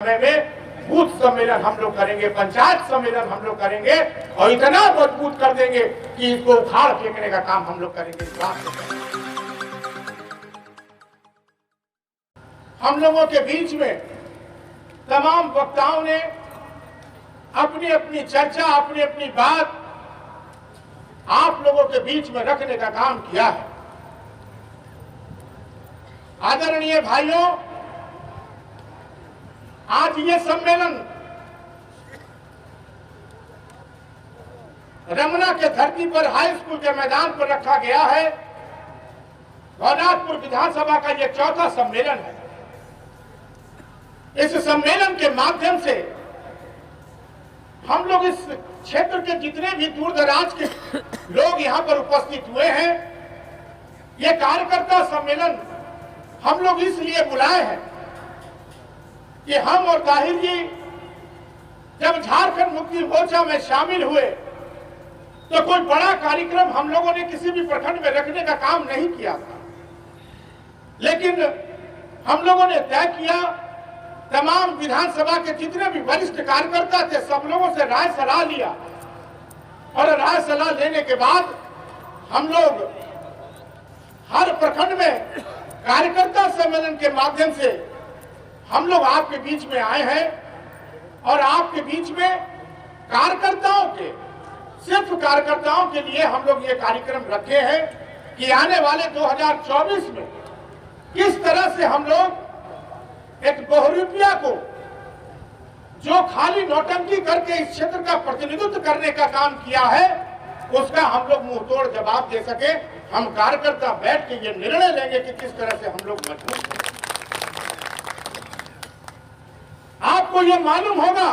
में बूथ सम्मेलन हम लोग करेंगे, पंचायत सम्मेलन हम लोग करेंगे और इतना मजबूत कर देंगे कि इसको उखाड़ फेंकने का काम हम लोग करेंगे। इस बात को हम लोगों के बीच में तमाम वक्ताओं ने अपनी अपनी चर्चा, अपनी अपनी बात आप लोगों के बीच में रखने का काम किया है। आदरणीय भाइयों, आज ये सम्मेलन रमना के धरती पर हाई स्कूल के मैदान पर रखा गया है। गौनाथपुर विधानसभा का ये चौथा सम्मेलन है। इस सम्मेलन के माध्यम से हम लोग इस क्षेत्र के जितने भी दूर दराज के लोग यहाँ पर उपस्थित हुए हैं, ये कार्यकर्ता सम्मेलन हम लोग इसलिए बुलाए हैं कि हम और ताहिर जी जब झारखंड मुक्ति मोर्चा में शामिल हुए तो कोई बड़ा कार्यक्रम हम लोगों ने किसी भी प्रखंड में रखने का काम नहीं किया था, लेकिन हम लोगों ने तय किया, तमाम विधानसभा के जितने भी वरिष्ठ कार्यकर्ता थे सब लोगों से राय सलाह लिया और राय सलाह लेने के बाद हम लोग हर प्रखंड में कार्यकर्ता सम्मेलन के माध्यम से हम लोग आपके बीच में आए हैं और आपके बीच में कार्यकर्ताओं के, सिर्फ कार्यकर्ताओं के लिए हम लोग ये कार्यक्रम रखे हैं कि आने वाले 2024 में किस तरह से हम लोग एक बहुरूपिया को जो खाली नौटंकी करके इस क्षेत्र का प्रतिनिधित्व करने का काम किया है, उसका हम लोग मुंह तोड़ जवाब दे सके। हम कार्यकर्ता बैठ के ये निर्णय लेंगे कि किस तरह से हम लोग मजबूत हैं। आपको ये मालूम होगा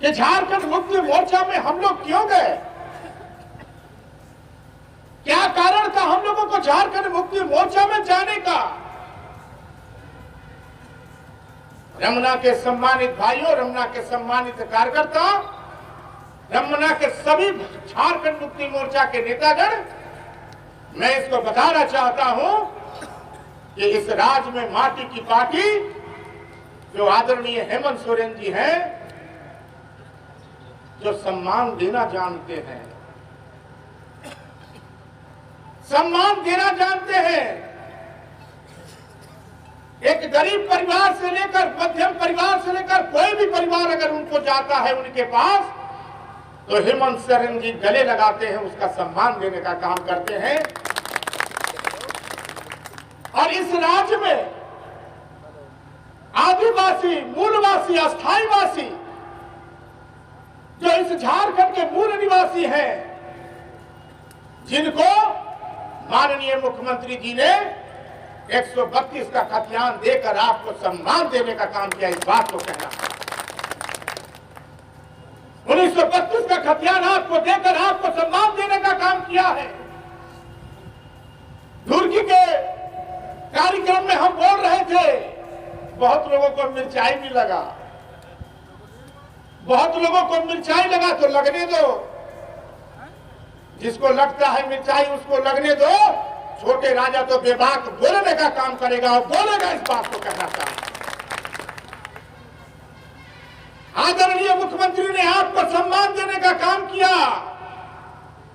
कि झारखंड मुक्ति मोर्चा में हम लोग क्यों गए, क्या कारण था हम लोगों को झारखंड मुक्ति मोर्चा में जाने का। रमना के सम्मानित भाइयों, रमना के सम्मानित कार्यकर्ता, रमना के सभी झारखंड मुक्ति मोर्चा के नेतागण, मैं इसको बताना चाहता हूं कि इस राज्य में माटी की पार्टी जो आदरणीय हेमंत सोरेन जी हैं, जो सम्मान देना जानते हैं, सम्मान देना जानते हैं। एक गरीब परिवार से लेकर मध्यम परिवार से लेकर कोई भी परिवार अगर उनको जाता है उनके पास, तो हेमंत सोरेन जी गले लगाते हैं, उसका सम्मान देने का काम करते हैं। और इस राज्य में आदिवासी, मूलवासी, अस्थाईवासी जो इस झारखंड के मूल निवासी हैं, जिनको माननीय मुख्यमंत्री जी ने 132 का खतियान देकर आपको सम्मान देने का काम किया, इस बात को कहना। 1932 का खतियान आपको देकर आपको सम्मान देने का काम किया है। धुर्की के कार्यक्रम में हम बोल रहे थे, बहुत लोगों को मिर्चाई भी लगा, बहुत लोगों को मिर्चाई लगा तो लगने दो, जिसको लगता है मिर्चाई उसको लगने दो। छोटे राजा तो बेबाक बोलने का काम करेगा और बोलेगा, इस बात को कहना चाहता। आदरणीय मुख्यमंत्री ने आपको सम्मान देने का काम किया।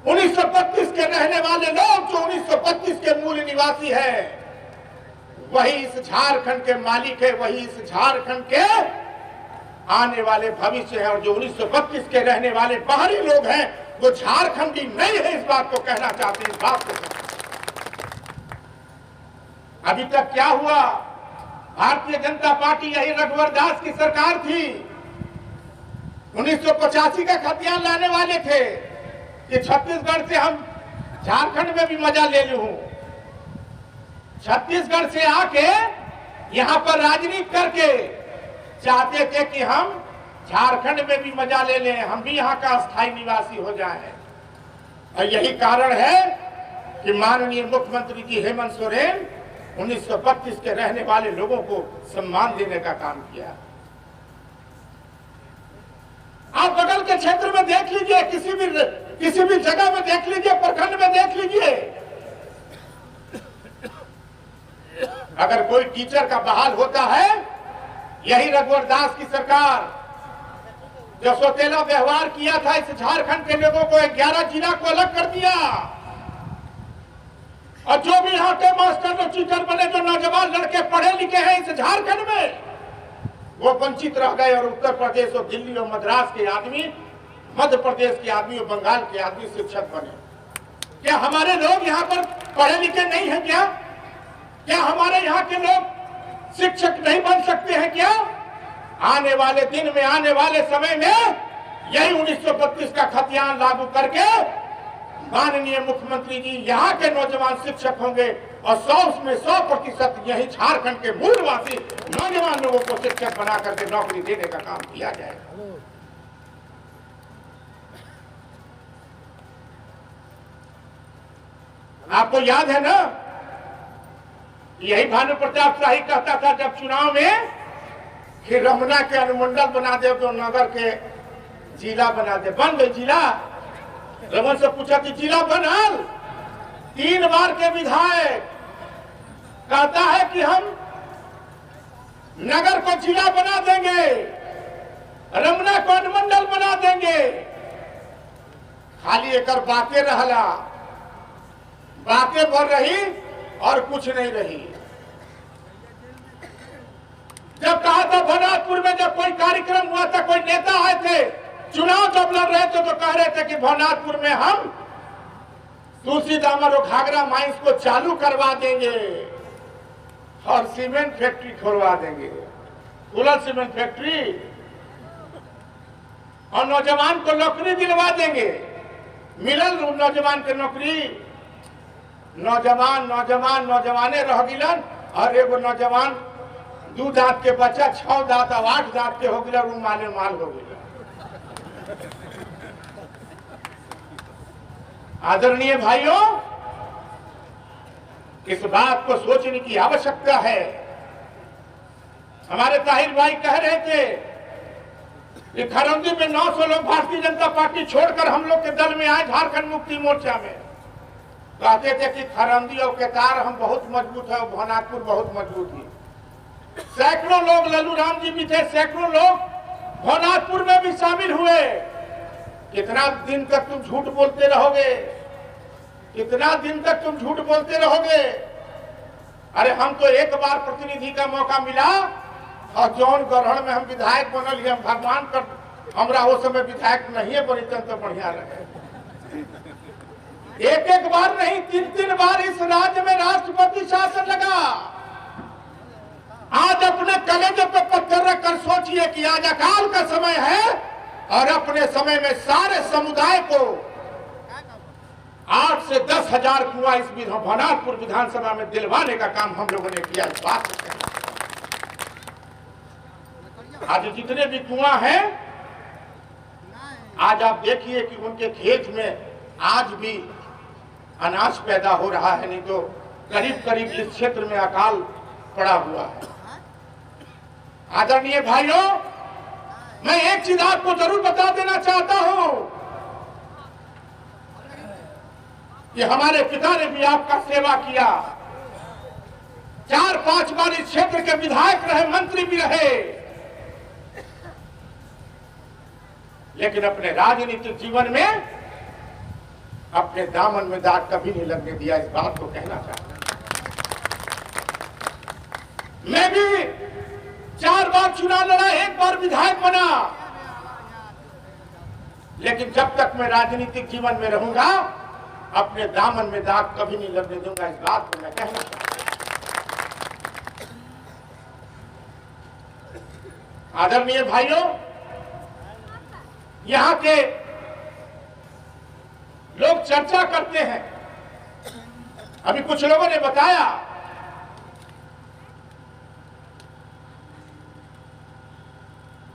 1932 के रहने वाले लोग जो 1932 के मूल निवासी हैं, वही इस झारखंड के मालिक है, वही इस झारखंड के आने वाले भविष्य है। और जो 1932 के रहने वाले बाहरी लोग हैं वो झारखंडी नहीं है, इस बात को कहना चाहते हैं। इस बात को अभी तक क्या हुआ, भारतीय जनता पार्टी यही रघुवर दास की सरकार थी, 1985 का खतियान लाने वाले थे कि छत्तीसगढ़ से हम झारखंड में भी मजा ले लूं। छत्तीसगढ़ से आके यहां पर राजनीति करके चाहते थे कि हम झारखंड में भी मजा ले लें, हम भी यहां का अस्थायी निवासी हो जाएं। और यही कारण है कि माननीय मुख्यमंत्री जी हेमंत सोरेन 1932 के रहने वाले लोगों को सम्मान देने का काम किया। आप बगल के क्षेत्र में देख लीजिए, किसी भी जगह में देख लीजिए, प्रखंड में देख लीजिए, अगर कोई टीचर का बहाल होता है, यही रघुवर दास की सरकार जो सौतेला व्यवहार किया था, इस झारखंड के लोगों को 11 जिला को अलग कर दिया और जो भी यहाँ के मास्टर और टीचर बने, जो नौजवान लड़के पढ़े लिखे हैं इस झारखंड में, वो वंचित रह गए। और उत्तर प्रदेश और दिल्ली और मद्रास के आदमी, मध्य प्रदेश के आदमी और बंगाल के आदमी शिक्षक बने। क्या हमारे लोग यहाँ पर पढ़े लिखे नहीं हैं क्या? क्या हमारे यहाँ के लोग शिक्षक नहीं बन सकते हैं क्या? आने वाले दिन में, आने वाले समय में यही 1932 का खतियान लागू करके माननीय मुख्यमंत्री जी यहाँ के नौजवान शिक्षक होंगे और 100 में 100% यही झारखंड के मूलवासी नौजवान लोगों को शिक्षक बना करके नौकरी देने का काम किया जाएगा। आपको याद है ना, यही भानु प्रताप शाही कहता था जब चुनाव में कि रमना के अनुमंडल बना दे तो नगर के जिला बना दे। बन गई जिला। रमन से पूछा कि जिला बनल? 3 बार के विधायक कहता है कि हम नगर को जिला बना देंगे, रमना को अनुमंडल बना देंगे। खाली एक बातें रहला, बातें बढ़ रही और कुछ नहीं रही। जब कहा था भवनाथपुर में, जब कोई कार्यक्रम हुआ था, कोई नेता आए थे, चुनाव जब लड़ रहे थे तो कह रहे थे कि भवनाथपुर में हम तुलसी दामर और घाघरा माइंस को चालू करवा देंगे और सीमेंट फैक्ट्री खोलवा देंगे, कुलर सीमेंट फैक्ट्री, और नौजवान को नौकरी दिलवा देंगे। मिलल नौजवान के नौकरी? नौजवाने रह गिलन और एगो नौजवान 2 दांत के बच्चा 6 दांत और 8 दांत के हो गया, माल हो गया। आदरणीय भाइयों, इस बात को सोचने की आवश्यकता है। हमारे ताहिर भाई कह रहे थे कि खरौंदी में 900 लोग भारतीय जनता पार्टी छोड़कर हम लोग के दल में आए, झारखंड मुक्ति मोर्चा में। कहते थे कि खरौंदी और केतार हम बहुत मजबूत है और भवनाथपुर बहुत मजबूत है। सैकड़ों लोग, लल्लू राम जी भी थे, सैकड़ों लोग भवनाथपुर में भी शामिल हुए। कितना दिन तक तुम झूठ बोलते रहोगे? कितना दिन तक तुम झूठ बोलते रहोगे? अरे हम तो एक बार प्रतिनिधि का मौका मिला और जौन ग्रहण में हम विधायक बनल, हम भगवान कर हमरा वो समय विधायक नहीं है बनी तो बढ़िया रहे। एक बार नहीं, 3 बार इस राज्य में राष्ट्रपति शासन लगा। आज अपने कलेजे पे पत्थर रखकर सोचिए कि आज अकाल का समय है और अपने समय में सारे समुदाय को 8 से 10 हजार कुआं इस भवनाथपुर विधानसभा में दिलवाने का काम हम लोगों ने किया। इस बात से आज जितने भी कुआं हैं, आज आप देखिए कि उनके खेत में आज भी अनाज पैदा हो रहा है, नहीं तो करीब करीब इस क्षेत्र में अकाल पड़ा हुआ है। आदरणीय भाइयों, मैं एक चीज आपको जरूर बता देना चाहता हूं कि हमारे पिता ने भी आपका सेवा किया। 4-5 बार इस क्षेत्र के विधायक रहे, मंत्री भी रहे, लेकिन अपने राजनीतिक जीवन में अपने दामन में दाग कभी नहीं लगने दिया। इस बात को कहना चाहता हूं। मैं भी 4 बार चुनाव लड़ा, 1 बार विधायक बना, लेकिन जब तक मैं राजनीतिक जीवन में रहूंगा अपने दामन में दाग कभी नहीं लगने दूंगा। इस बात को मैं कहना चाहता हूं। आदरणीय भाइयों, यहां के लोग चर्चा करते हैं, अभी कुछ लोगों ने बताया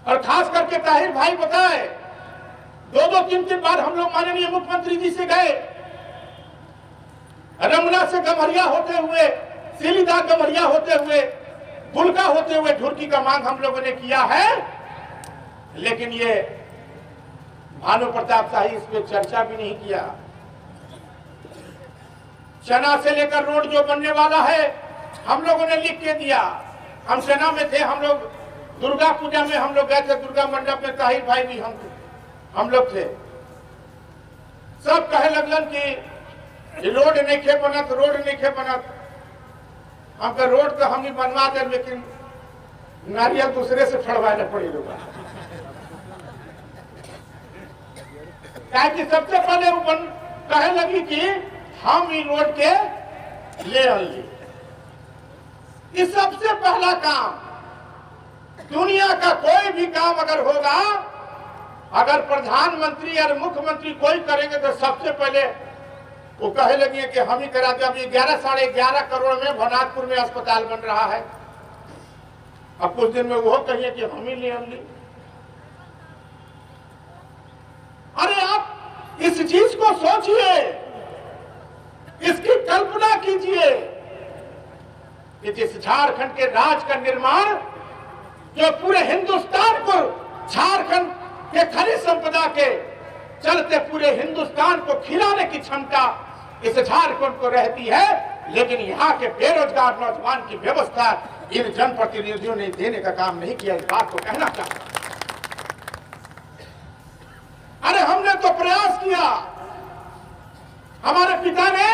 और खास करके ताहिर भाई बताए, 2-2, 3-3 बार हम लोग माननीय मुख्यमंत्री जी से गए। रमना से गम्हरिया होते हुए, सीलीदार गम्हरिया होते हुए, बुलका होते हुए ढुर्की का मांग हम लोगों ने किया है, लेकिन ये भानु प्रताप शाही इस पे चर्चा भी नहीं किया। चना से लेकर रोड जो बनने वाला है, हम लोगों ने लिख के दिया। हम सेना में थे, हम लोग दुर्गा पूजा में हम लोग गए थे, दुर्गा मंडप में ताहिर भाई भी हम लोग थे। सब कहे लगलन कि रोड नहीं खे बनत, रोड नहीं खे बनत। हमको रोड तो हम ही बनवा दे, लेकिन नारियल दूसरे से फड़वाने पड़े लोग। कि सबसे पहले वो कहे लगी कि हम ई रोड के ले आइए। ये सबसे पहला काम, दुनिया का कोई भी काम अगर होगा, अगर प्रधानमंत्री और मुख्यमंत्री कोई करेंगे तो सबसे पहले वो कहे लगी कि हम ही करा दे। अभी 11 साढ़े 11 करोड़ में भनातपुर में अस्पताल बन रहा है। अब कुछ दिन में वो कहिए कि हम ही ले हम ली। अरे आप इस चीज को सोचिए, इसकी कल्पना कीजिए कि जिस झारखंड के राज का निर्माण, जो पूरे हिंदुस्तान को, झारखंड के खनिज संपदा के चलते पूरे हिंदुस्तान को खिलाने की क्षमता इस झारखंड को रहती है, लेकिन यहाँ के बेरोजगार नौजवान की व्यवस्था इन जनप्रतिनिधियों ने देने का काम नहीं किया। इस बात को कहना चाहता। अरे हमने तो प्रयास किया। हमारे पिता ने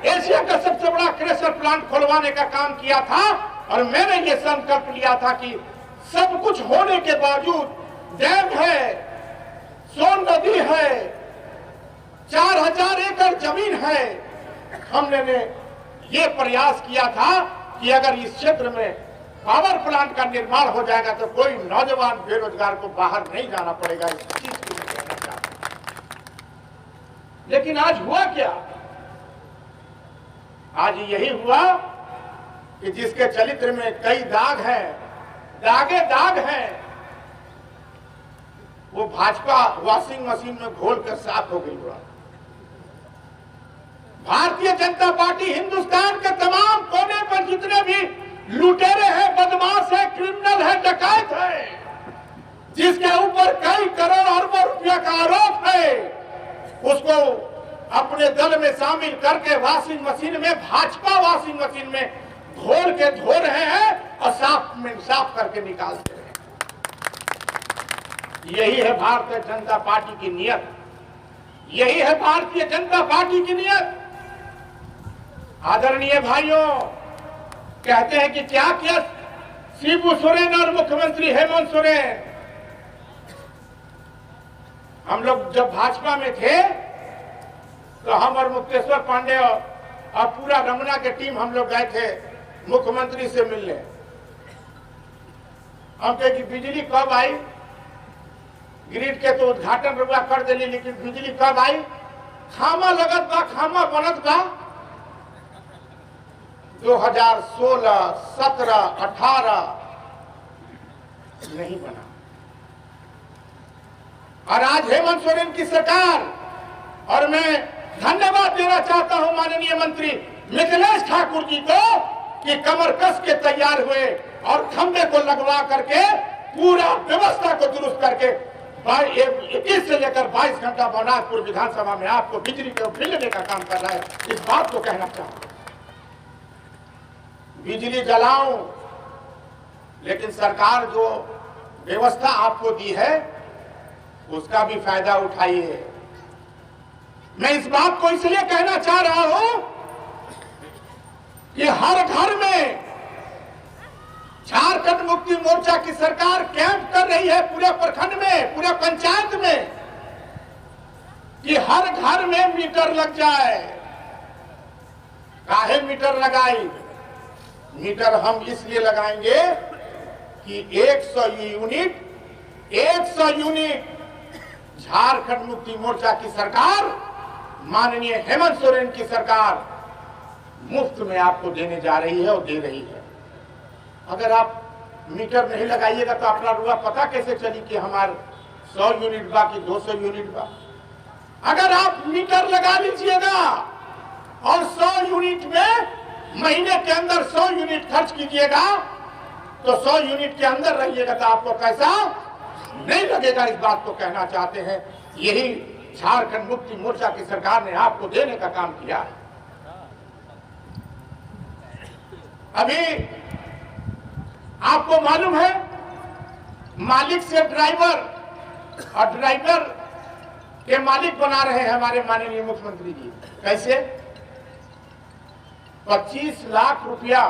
एशिया का सबसे बड़ा क्रेशर प्लांट खुलवाने का काम किया था, और मैंने ये संकल्प लिया था कि सब कुछ होने के बावजूद, डैम है, सोन नदी है, 4000 एकड़ जमीन है, हमने ये प्रयास किया था कि अगर इस क्षेत्र में पावर प्लांट का निर्माण हो जाएगा तो कोई नौजवान बेरोजगार को बाहर नहीं जाना पड़ेगा। इस चीज को मैं कहना चाहता हूं। लेकिन आज हुआ क्या? आज यही हुआ कि जिसके चरित्र में कई दाग हैं, दागे दाग हैं, वो भाजपा वॉशिंग मशीन में घोल कर साफ हो गई। हुआ भारतीय जनता पार्टी हिंदुस्तान के तमाम कोने पर जितने भी लुटेरे हैं, बदमाश है, क्रिमिनल है, डकैत है, जिसके ऊपर कई करोड़ अरबों रुपया का आरोप है, उसको अपने दल में शामिल करके वॉशिंग मशीन में, भाजपा वॉशिंग मशीन में घोल के धो रहे हैं और साफ करके निकालते हैं। यही है भारतीय जनता पार्टी की नियत। यही है भारतीय जनता पार्टी की नियत। आदरणीय भाइयों, कहते हैं कि क्या किया शिबू सोरेन और मुख्यमंत्री हेमंत सोरेन। हम लोग जब भाजपा में थे तो हम और मुक्तेश्वर पांडे और पूरा रमना के टीम हम लोग गए थे मुख्यमंत्री से मिलने। हम कहे कि बिजली कब आई? ग्रिड के तो उद्घाटन रुआ कर दिली, लेकिन बिजली कब आई? खामा लगत बा, खामा बनत बा। 2016, 17, 18 नहीं बना। और आज हेमंत सोरेन की सरकार, और मैं धन्यवाद देना चाहता हूं माननीय मंत्री मिथिलेश ठाकुर जी को कि कमर कस के तैयार हुए और खंबे को लगवा करके पूरा व्यवस्था को दुरुस्त करके 21 से लेकर 22 घंटा भवनाथपुर विधानसभा में आपको बिजली के बिल देने का काम कर रहा है। इस बात को कहना चाहूंगा। बिजली जलाऊं, लेकिन सरकार जो व्यवस्था आपको दी है उसका भी फायदा उठाइए। मैं इस बात को इसलिए कहना चाह रहा हूं कि हर घर में झारखंड मुक्ति मोर्चा की सरकार कैंप कर रही है, पूरे प्रखंड में, पूरे पंचायत में, कि हर घर में मीटर लग जाए। काहे मीटर लगाई? मीटर हम इसलिए लगाएंगे कि 100 यूनिट झारखंड मुक्ति मोर्चा की सरकार, माननीय हेमंत सोरेन की सरकार मुफ्त में आपको देने जा रही है और दे रही है। अगर आप मीटर नहीं लगाइएगा तो अपना रुआ पता कैसे चली कि हमारे 100 यूनिट बा कि 200 यूनिट बा? अगर आप मीटर लगा लीजिएगा और 100 यूनिट में महीने के अंदर 100 यूनिट खर्च कीजिएगा तो 100 यूनिट के अंदर रहिएगा तो आपको पैसा नहीं लगेगा। इस बात को कहना चाहते हैं। यही झारखंड मुक्ति मोर्चा की सरकार ने आपको देने का काम किया है। अभी आपको मालूम है, मालिक से ड्राइवर और ड्राइवर के मालिक बना रहे हैं हमारे माननीय मुख्यमंत्री जी। कैसे? 25 लाख रुपया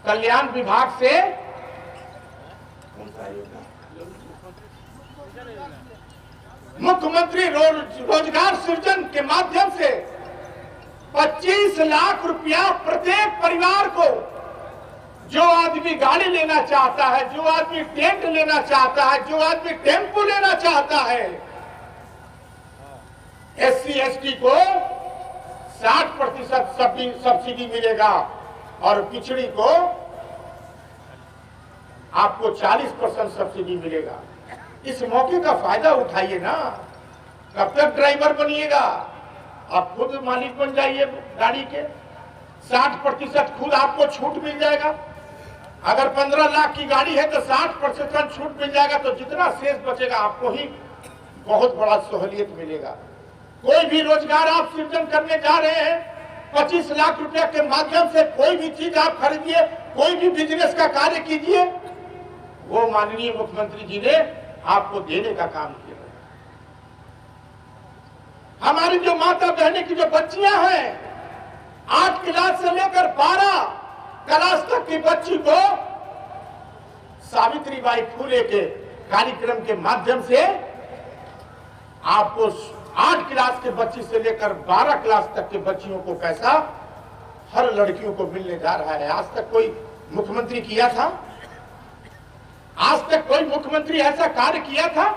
कल्याण विभाग से मुख्यमंत्री रोजगार सृजन के माध्यम से 25 लाख रुपया प्रत्येक परिवार को, जो आदमी गाड़ी लेना चाहता है, जो आदमी टेंट लेना चाहता है, जो आदमी टेम्पो लेना चाहता है, SC ST को 60% सब्सिडी मिलेगा और पिछड़ी को आपको 40% सब्सिडी मिलेगा। इस मौके का फायदा उठाइए ना। कब तक ड्राइवर बनिएगा? आप खुद मालिक बन जाइए गाड़ी के। 60% खुद आपको छूट मिल जाएगा। अगर 15 लाख की गाड़ी है तो 60% छूट मिल जाएगा, तो जितना शेष बचेगा आपको ही बहुत बड़ा सहूलियत मिलेगा। कोई भी रोजगार आप सृजन करने जा रहे हैं, 25 लाख रुपया के माध्यम से कोई भी चीज आप खरीदिए, कोई भी बिजनेस का कार्य कीजिए, वो माननीय मुख्यमंत्री जी ने आपको देने का काम किया। हमारी जो माता बहने की जो बच्चियां हैं, 8 क्लास से लेकर 12 क्लास तक की बच्ची को सावित्रीबाई फुले के कार्यक्रम के माध्यम से आपको 8 क्लास के बच्ची से लेकर 12 क्लास तक के बच्चियों को पैसा हर लड़कियों को मिलने जा रहा है। आज तक कोई मुख्यमंत्री किया था? आज तक कोई मुख्यमंत्री ऐसा कार्य किया था?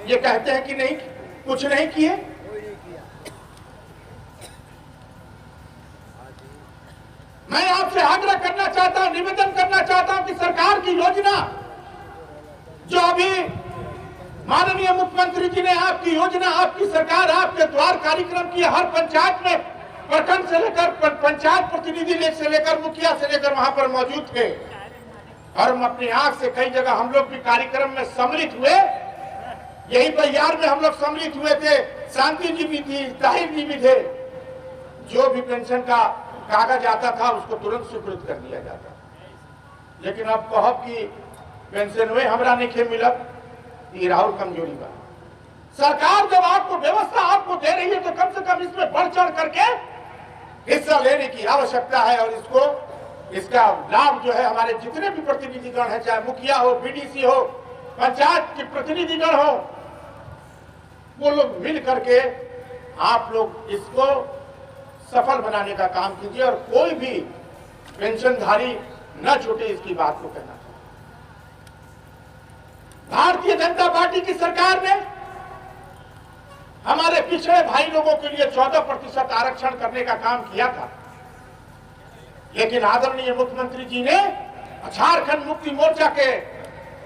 ये कहते हैं कि नहीं, कुछ नहीं किए। मैं आपसे आग्रह करना चाहता हूं, निवेदन करना चाहता हूं कि सरकार की योजना जो अभी माननीय मुख्यमंत्री जी ने आपकी योजना, आपकी सरकार आपके द्वार कार्यक्रम की, हर पंचायत में प्रखंड से लेकर पंचायत प्रतिनिधि से लेकर मुखिया से लेकर वहां पर मौजूद थे और हम अपनी आंख से कई जगह हम लोग भी कार्यक्रम में सम्मिलित हुए। यही बहियार में हम लोग सम्मिलित हुए थे, शांति जी भी थी, ताहिर जी भी थे। जो भी पेंशन का कागज आता था उसको तुरंत स्वीकृत कर दिया जाता। लेकिन अब कहो कि पेंशन में हमरा नहीं मिलत, ये राहुल कमजोरी बा। सरकार जब आपको व्यवस्था आपको दे रही है तो कम से कम इसमें बढ़ चढ़ करके हिस्सा लेने की आवश्यकता है और इसका लाभ जो है हमारे जितने भी प्रतिनिधिगण हैं, चाहे मुखिया हो, बीडीसी हो, पंचायत के प्रतिनिधिगण हो, वो लोग मिल करके आप लोग इसको सफल बनाने का काम कीजिए और कोई भी पेंशनधारी न छूटे, इसकी बात को कहना। भारतीय जनता पार्टी की सरकार ने हमारे पिछड़े भाई लोगों के लिए 14% आरक्षण करने का काम किया था, लेकिन आदरणीय मुख्यमंत्री जी ने, झारखंड मुक्ति मोर्चा के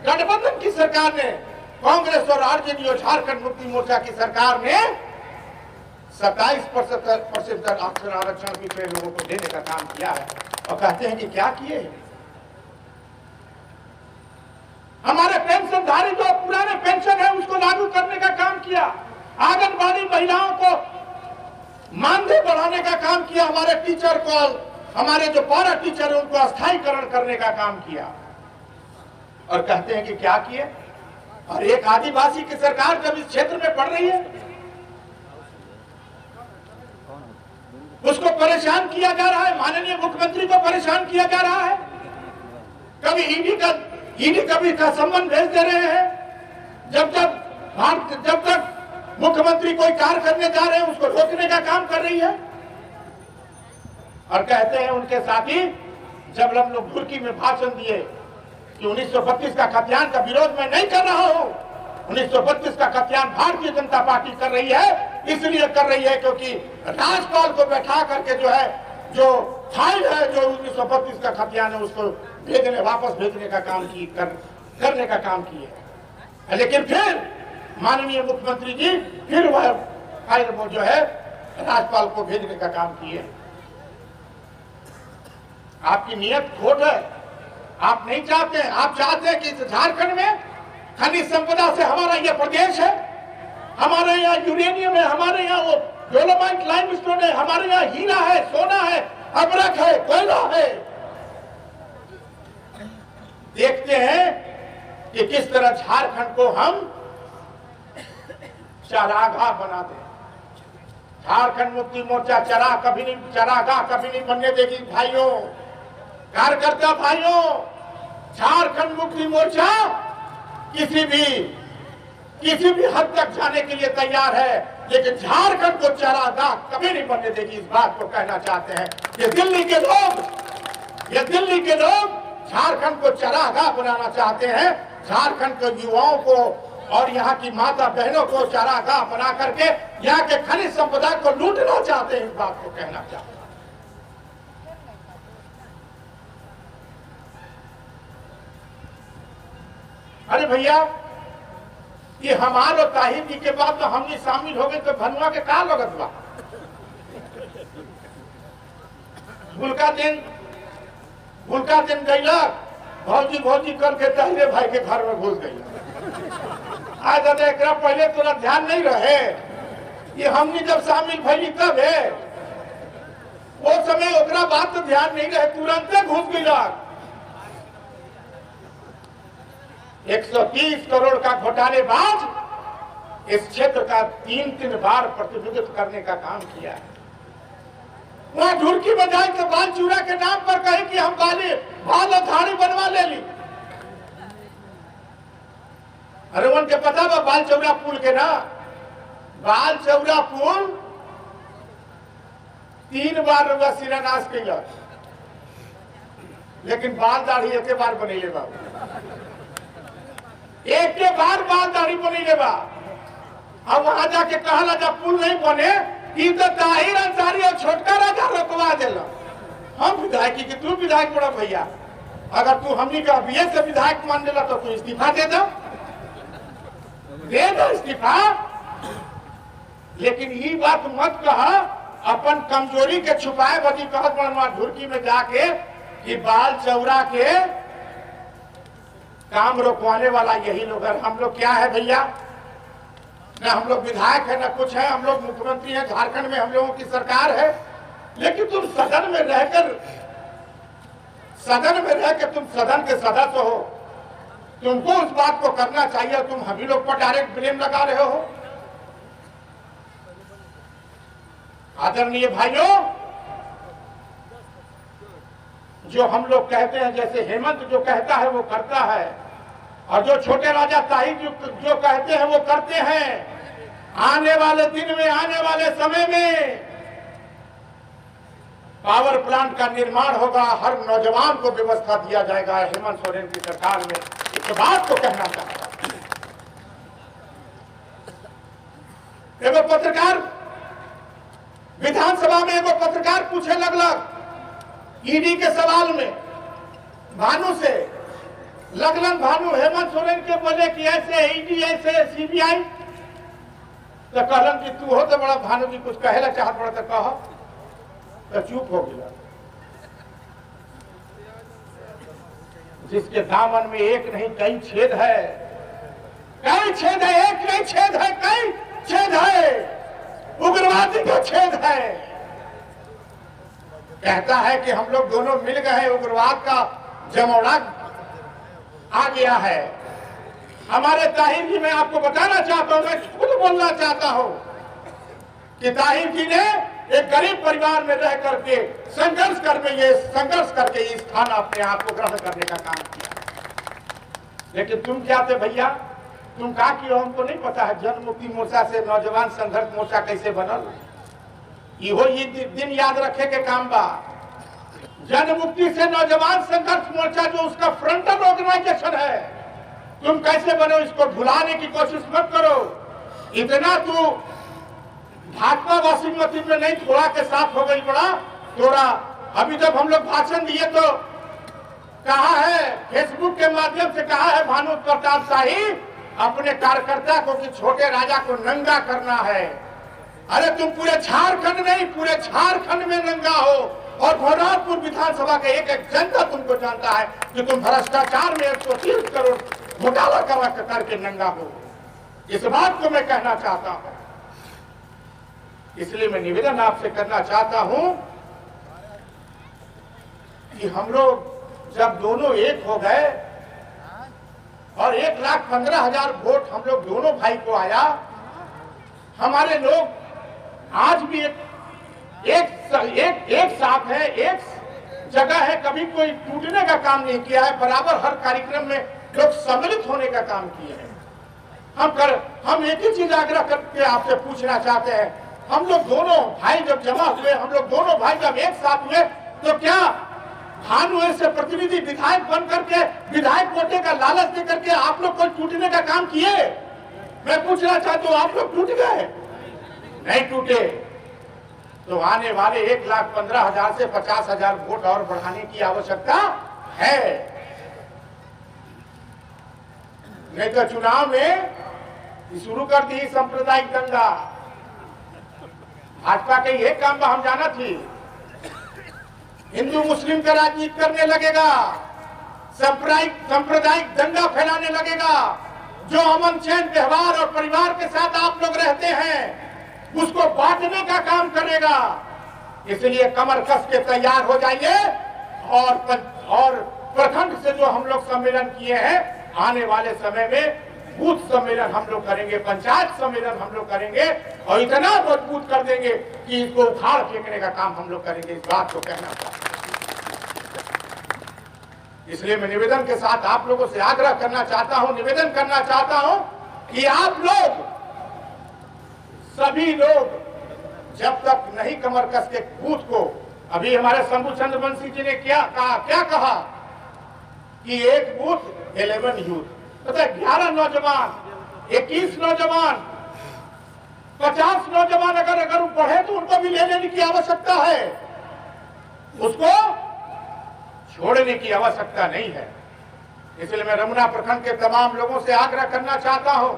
गठबंधन की सरकार ने, कांग्रेस और आरजेडी और झारखंड मुक्ति मोर्चा की सरकार ने 27% आरक्षण पिछड़े लोगों को देने का काम किया है। और कहते हैं कि क्या किए? हमारे पेंशनधारी जो पुराने पेंशन है उसको लागू करने का काम किया, आंगनबाड़ी महिलाओं को मानदेय बढ़ाने का काम किया, हमारे टीचर को, हमारे जो पारा टीचर है उनको अस्थायीकरण करने का काम किया। और कहते हैं कि क्या किए? और एक आदिवासी की सरकार जब इस क्षेत्र में पड़ रही है उसको परेशान किया जा रहा है, माननीय मुख्यमंत्री को परेशान किया जा रहा है। कभी ईडी कभी का संबंध भेज दे रहे हैं। जब तक मुख्यमंत्री कोई कार्य करने जा रहे हैं उसको रोकने का काम कर रही है। और कहते हैं उनके साथी, जब हम लोग घुरकी में भाषण दिए कि 1932 का खतियान का विरोध मैं नहीं कर रहा हूं, 1932 का खतियान भारतीय जनता पार्टी कर रही है, इसलिए कर रही है क्योंकि राज्यपाल को बैठा करके जो फाइल है जो 1932 का खतियान है उसको वापस भेजने का काम करने का काम किए। लेकिन फिर माननीय मुख्यमंत्री जी फिर वह फाइल जो है राज्यपाल को भेजने का काम किए। आपकी नियत खोट है, आप नहीं चाहते हैं। आप चाहते हैं कि इस झारखंड में खनिज संपदा से हमारा यह प्रदेश है, हमारे यहाँ यूरेनियम है, हमारे यहाँ वो डोलोमाइट लाइमस्टोन है, हमारे यहाँ हीरा है, सोना है, अबरख है, कोयला है। देखते हैं कि किस तरह झारखंड को हम चरागाह बना दें। झारखंड मुक्ति मोर्चा चरागाह कभी नहीं बनने देगी भाइयों, कार्यकर्ता भाइयों। झारखंड मुक्ति मोर्चा किसी भी हद तक जाने के लिए तैयार है, लेकिन झारखंड को चरागाह कभी नहीं बनने देगी। इस बात को कहना चाहते हैं। ये दिल्ली के लोग झारखंड को चरागाह बनाना चाहते हैं। झारखंड के युवाओं को और यहाँ की माता बहनों को चरागाह बना करके यहाँ के खनिज संपदा को लूटना चाहते हैं। इस बात को कहना चाहते हैं। अरे भैया, ये हमार और ताहिर जी के बाद तो हम भी शामिल हो गए, तो भनुआ के का लगत बा? भूलका दिन गईला भौजी करके ताहिरे भाई के घर में घुस गई। आज दादा एक पहले तोरा ध्यान नहीं रहे, ये हमने जब शामिल भैली तब है। वो समय ओकरा बात तो ध्यान नहीं रहे, तुरंत घुस गईला। 130 करोड़ का घोटालेबाज इस क्षेत्र का 3 बार प्रतिनिधित्व करने का काम किया है। वहां ढुरकी बजाई तो बाल चूरा के नाम पर कहे कि हम बाल और धाड़ी बनवा ले ली। अरे उनके पता बा बाल चौरा पुल के ना, बाल चौरा पुल 3 बार रुपया शिलान्यास किया, लेकिन बाल दाढ़ी एक बार बनेले बाबू, एक के बार बाल दाढ़ी बनेले बा। अब वहां जाके कहला जब पुल नहीं बने कि तो ताहिर अंसारी और छोटका राजा रोकवा देला। हम विधायक की तू विधायक बड़ा भैया, अगर तू हमनी का बीएस से विधायक मान लेला तो तू इस्तीफा दे दो इस्तीफा। लेकिन ये बात मत कहा अपन कमजोरी के छुपाए बदी, कहत बड़ा ढुरकी में जाके कि बाल चौरा के काम रोकवाने वाला यही लोग है। हम लोग क्या है भैया, न हम लोग विधायक है न कुछ है, हम लोग मुख्यमंत्री हैं, झारखंड में हम लोगों की सरकार है। लेकिन तुम सदन में रहकर तुम सदन के सदस्य हो, तुमको उस बात को करना चाहिए। तुम हम ही लोग पर डायरेक्ट ब्लेम लगा रहे हो। आदरणीय भाइयों, जो हम लोग कहते हैं, जैसे हेमंत जो कहता है वो करता है, और जो छोटे राजा ताहिर जो कहते हैं वो करते हैं। आने वाले दिन में, आने वाले समय में पावर प्लांट का निर्माण होगा, हर नौजवान को व्यवस्था दिया जाएगा हेमंत सोरेन की सरकार में। इस बात को कहना चाहता हूं। एगो पत्रकार विधानसभा में एगो पत्रकार पूछे लगलक ईडी के सवाल में भानु से, लगलन भानु हेमंत सोरेन के बोले कि ऐसे ईडी ऐसे सीबीआई, तो कहलन कि तू हो तो बड़ा भानु जी कुछ कहेला चाहत बड़ा तो कह, तो चुप हो गया। जिसके दामन में एक नहीं कई छेद है, कई छेद है, एक नहीं छेद है, कई छेद है, उग्रवादी का छेद है। कहता है कि हम लोग दोनों मिल गए, उग्रवाद का जमौड़ा आ गया है। हमारे ताहिर जी, मैं आपको बताना चाहता हूं, मैं खुद बोलना चाहता हूं कि ताहिर जी ने एक गरीब परिवार में रह करके संघर्ष करके इस स्थान अपने आप को ग्रहण करने का काम किया। लेकिन तुम क्या थे भैया, तुम कहा कि हमको नहीं पता है जन मुक्ति मोर्चा से नौजवान संघर्ष मोर्चा कैसे बनल। ये दिन याद रखे के काम बा। जन मुक्ति से नौजवान संघर्ष मोर्चा जो उसका फ्रंटल ऑर्गेनाइजेशन है, तुम कैसे बनो, इसको भुलाने की कोशिश मत करो। इतना तू भाजपा वासिमती में नहीं, थोड़ा के साथ हो गई बड़ा थोड़ा। अभी जब हम लोग भाषण दिए तो कहा है, फेसबुक के माध्यम से कहा है भानु प्रताप शाही अपने कार्यकर्ता को कि छोटे राजा को नंगा करना है। अरे तुम पूरे झारखंड नहीं, पूरे झारखंड में नंगा हो, और भरतपुर विधानसभा का एक जनता तुमको जानता है कि तुम भ्रष्टाचार में 130 करोड़ घोटाला करके नंगा हो। इस बात को मैं कहना चाहता हूं। इसलिए मैं निवेदन आपसे करना चाहता हूं कि हम लोग जब दोनों एक हो गए और 1,15,000 वोट हम लोग दोनों भाई को आया, हमारे लोग आज भी एक साथ है, एक जगह है, कभी कोई टूटने का काम नहीं किया है, बराबर हर कार्यक्रम में लोग सम्मिलित होने का काम किए हैं। हम एक ही चीज आग्रह करके आपसे पूछना चाहते हैं, हम लोग दोनों भाई जब जमा हुए, हम लोग दोनों भाई जब एक साथ हुए, तो क्या भानुए से प्रतिनिधि विधायक बन करके विधायक कोटे का लालच दे करके आप लोग कोई टूटने का काम किए? मैं पूछना चाहता हूँ, आप लोग टूट गए? नहीं टूटे। तो आने वाले 1,15,000 से 50,000 वोट और बढ़ाने की आवश्यकता है। नहीं तो चुनाव में शुरू कर दी सांप्रदायिक दंगा। भाजपा के ये काम हम जाना थी, हिंदू मुस्लिम का राजनीति करने लगेगा, सांप्रदायिक दंगा फैलाने लगेगा। जो अमन चैन व्यवहार और परिवार के साथ आप लोग रहते हैं उसको बांटने का काम करेगा। इसलिए कमर कस के तैयार हो जाइए और प्रखंड से जो हम लोग सम्मेलन किए हैं, आने वाले समय में बूथ सम्मेलन हम लोग करेंगे, पंचायत सम्मेलन हम लोग करेंगे और इतना मजबूत कर देंगे कि इसको उखाड़ फेंकने का काम हम लोग करेंगे। इस बात को कहना चाहता हूं। इसलिए मैं निवेदन के साथ आप लोगों से आग्रह करना चाहता हूं, निवेदन करना चाहता हूं कि आप लोग सभी लोग जब तक नहीं कमर कस के बूथ को, अभी हमारे शंभू चंद्र बंसी जी ने क्या कहा कि एक बूथ 11 यूथ, मतलब 11 नौजवान, 21 नौजवान, 50 नौजवान अगर बढ़े तो उनको भी ले लेने की आवश्यकता है, उसको छोड़ने की आवश्यकता नहीं है। इसलिए मैं रमुना प्रखंड के तमाम लोगों से आग्रह करना चाहता हूं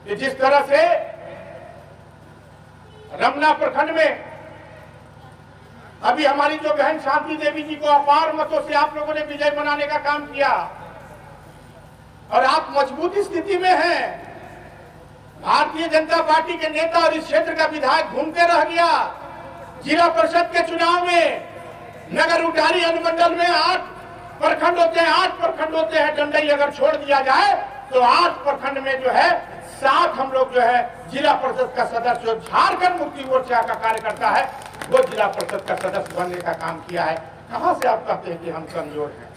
कि जिस तरह से रमुना प्रखंड में अभी हमारी जो बहन शांति देवी जी को अपार मतों से आप लोगों ने विजय बनाने का काम किया और आप मजबूत स्थिति में हैं। भारतीय जनता पार्टी के नेता और इस क्षेत्र का विधायक घूमते रह गया। जिला परिषद के चुनाव में नगर उटारी अनुमंडल में 8 प्रखंड होते हैं, डंडई अगर छोड़ दिया जाए तो 8 प्रखंड में जो है 7 हम लोग जो है जिला परिषद का सदस्य, जो झारखंड मुक्ति मोर्चा का कार्यकर्ता है, वो जिला परिषद का सदस्य बनने का काम किया है। कहां से आप कहते हैं कि हम कमजोर हैं?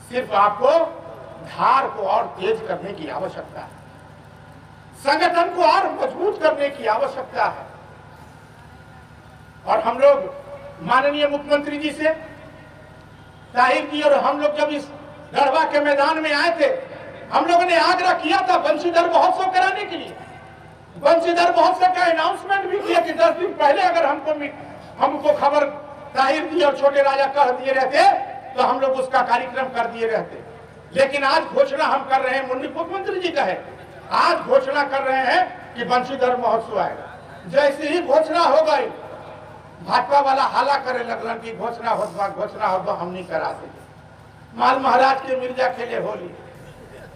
सिर्फ आपको धार को और तेज करने की आवश्यकता है, संगठन को और मजबूत करने की आवश्यकता है। और हम लोग माननीय मुख्यमंत्री जी से, ताहिर जी और हम लोग जब इस गढ़वा के मैदान में आए थे, हम लोगों ने आग्रह किया था बंशीधर महोत्सव कराने के लिए। बंशीधर महोत्सव का अनाउंसमेंट भी किया कि 10 दिन पहले अगर हमको खबर ताहिर जी और छोटे राजा कह दिए रहते तो हम लोग उसका कार्यक्रम कर दिए रहते। लेकिन आज घोषणा हम कर रहे हैं, मुख्यमंत्री जी का है, आज घोषणा कर रहे हैं कि बंशीधर महोत्सव आएगा। जैसे ही घोषणा हो गई, भाजपा वाला हाला करे लगलन की घोषणा हो हम नहीं करा देंगे। माल महाराज के मिर्जा खेले होली,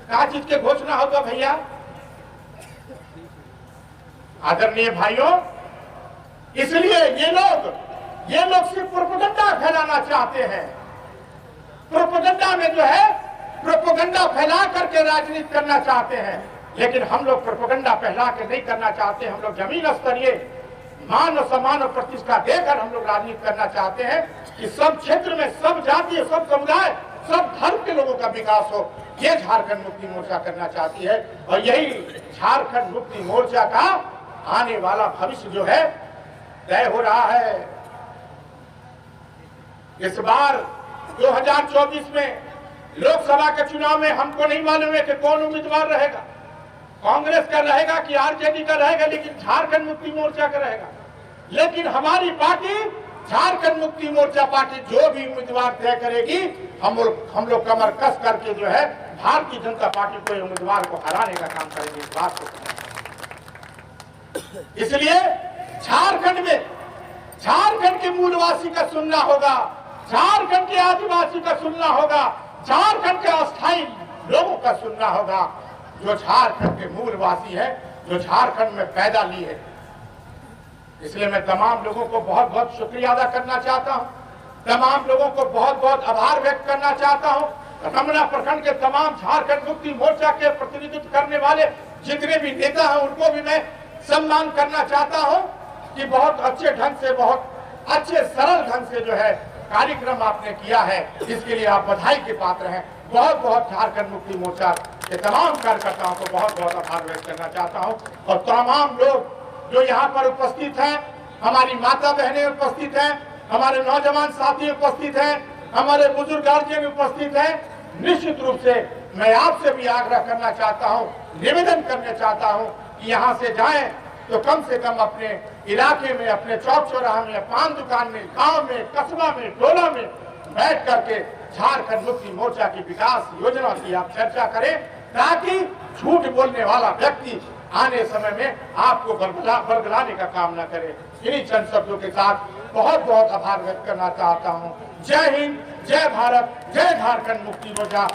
कहा चीज के घोषणा होगा भैया? आदरणीय भाइयों, इसलिए ये लोग सिर्फ प्रोपेगेंडा फैलाना चाहते हैं। प्रोपेगेंडा में जो है प्रोपेगेंडा फैला करके राजनीति करना चाहते हैं, लेकिन हम लोग प्रोपेगेंडा फैला के नहीं करना चाहते। हम लोग जमीन स्तरीय मान और सम्मान और प्रतिष्ठा देकर हम लोग राजनीति करना चाहते हैं कि सब क्षेत्र में, सब जाति, सब समुदाय, सब धर्म के लोगों का विकास हो। ये झारखंड मुक्ति मोर्चा करना चाहती है और यही झारखंड मुक्ति मोर्चा का आने वाला भविष्य जो है तय हो रहा है। इस बार 2024 में लोकसभा के चुनाव में हमको नहीं मालूम है कि कौन उम्मीदवार रहेगा, कांग्रेस का रहेगा कि आरजेडी का रहेगा, लेकिन झारखंड मुक्ति मोर्चा का रहेगा। लेकिन हमारी पार्टी झारखंड मुक्ति मोर्चा पार्टी जो भी उम्मीदवार तय करेगी, हम लोग कमर कस करके जो है भारतीय जनता पार्टी को उम्मीदवार को हराने का काम करेंगे। इस बात को इसलिए झारखंड के मूलवासी का सुनना होगा, झारखंड के आदिवासी का सुनना होगा, झारखंड के अस्थायी लोगों का सुनना होगा, जो झारखंड के मूलवासी है, जो झारखंड में पैदा ली है। इसलिए मैं तमाम लोगों को बहुत बहुत शुक्रिया अदा करना चाहता हूं, तमाम लोगों को बहुत बहुत आभार व्यक्त करना चाहता हूं। रमना प्रखंड के तमाम झारखंड मुक्ति मोर्चा के प्रतिनिधित्व करने वाले जितने भी नेता हैं उनको भी मैं सम्मान करना चाहता हूं कि बहुत अच्छे ढंग से, बहुत अच्छे सरल ढंग से जो है कार्यक्रम आपने किया है, इसके लिए आप बधाई के पात्र हैं। बहुत बहुत झारखंड मुक्ति मोर्चा के तमाम कार्यकर्ताओं को बहुत बहुत आभार व्यक्त करना चाहता हूं। और तमाम लोग जो यहाँ पर उपस्थित हैं, हमारी माता बहनें उपस्थित हैं, हमारे नौजवान साथी उपस्थित हैं, हमारे बुजुर्ग गार्जियन उपस्थित हैं, निश्चित रूप से मैं आपसे भी आग्रह करना चाहता हूं, निवेदन करना चाहता हूं कि यहाँ से जाएं तो कम से कम अपने इलाके में, अपने चौक चौराहे में, पान दुकान में, गांव में, कस्बा में, टोला में बैठ करके झारखंड मुक्ति मोर्चा की विकास योजना की आप चर्चा करें, ताकि झूठ बोलने वाला व्यक्ति आने समय में आपको बरगलाने का काम न करे। इन्हीं चंद शब्दों के साथ बहुत बहुत आभार व्यक्त करना चाहता हूँ। जय हिंद, जय भारत, जय झारखंड मुक्ति मोर्चा।